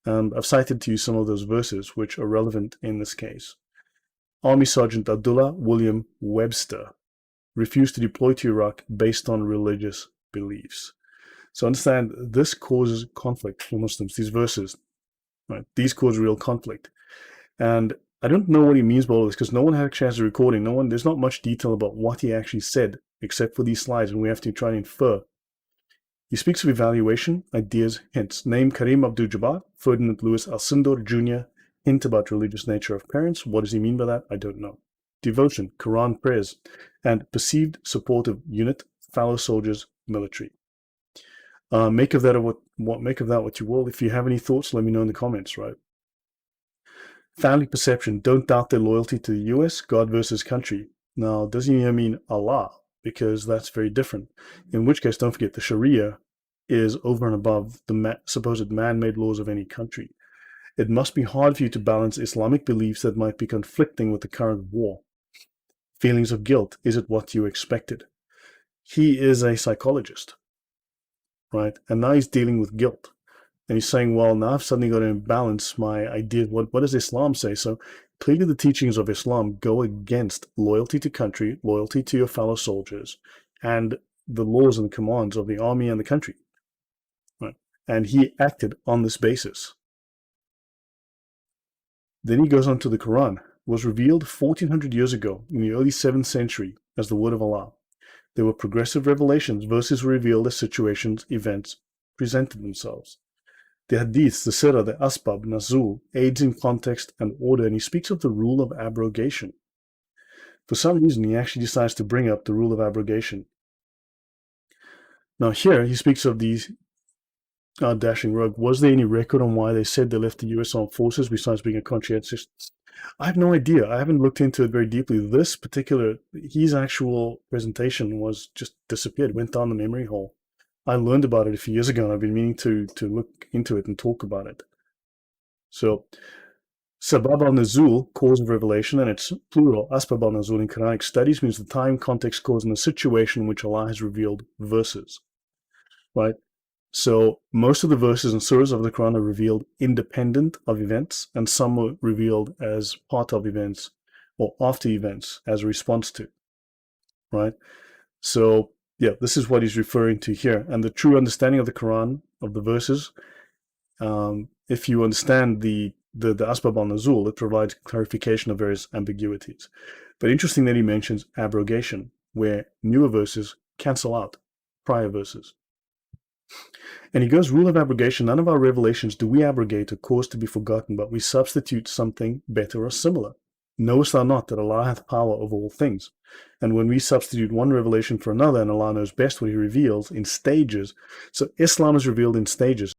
And I've cited to you some of those verses which are relevant in this case. Army Sergeant Abdullah William Webster refused to deploy to Iraq based on religious beliefs. So understand, this causes conflict for Muslims, these verses, right? These cause real conflict. And I don't know what he means by all this, because no one actually has a recording. There's not much detail about what he actually said, except for these slides, and we have to try and infer. He speaks of evaluation, ideas, hints. Name Karim Abdul-Jabbar, Ferdinand Lewis Alcindor Jr., hint about religious nature of parents. What does he mean by that? I don't know. Devotion, Quran prayers, and perceived supportive unit, fellow soldiers, military. Make of that what you will. If you have any thoughts, let me know in the comments, right? Family perception, don't doubt their loyalty to the US, God versus country. Now, doesn't he mean Allah? Because that's very different. In which case, don't forget, the Sharia is over and above the supposed man-made laws of any country. It must be hard for you to balance Islamic beliefs that might be conflicting with the current war. Feelings of guilt, is it what you expected? He is a psychologist, right? And now he's dealing with guilt. And he's saying, well, now I've suddenly got to balance my ideas. What does Islam say? So clearly the teachings of Islam go against loyalty to country, loyalty to your fellow soldiers, and the laws and the commands of the army and the country. Right? And he acted on this basis. Then he goes on to the Quran. It was revealed 1400 years ago in the early 7th century as the word of Allah. There were progressive revelations. Verses were revealed as situations, events presented themselves. The hadiths, the sirah, the asbab, nazul, aids in context and order, and he speaks of the rule of abrogation. For some reason, he actually decides to bring up the rule of abrogation. Now here, he speaks of these dashing rogue. Was there any record on why they said they left the US Armed Forces besides being a conscientious? I have no idea. I haven't looked into it very deeply. This particular, his actual presentation was just disappeared, went down the memory hole. I learned about it a few years ago, and I've been meaning to look into it and talk about it. So, Sabab al-Nuzul, cause of revelation, and it's plural, Asbab al-Nuzul in Quranic studies means the time, context, cause, and the situation in which Allah has revealed verses. Right? So, most of the verses and surahs of the Quran are revealed independent of events, and some are revealed as part of events or after events as a response to. Right? So, yeah, this is what he's referring to here. And the true understanding of the Quran, of the verses, if you understand the Asbab al-Nuzul, it provides clarification of various ambiguities. But interesting that he mentions abrogation, where newer verses cancel out prior verses. And he goes, rule of abrogation, none of our revelations do we abrogate or cause to be forgotten, but we substitute something better or similar. Knowest thou not that Allah hath power over all things? And when we substitute one revelation for another, and Allah knows best what he reveals in stages. So Islam is revealed in stages.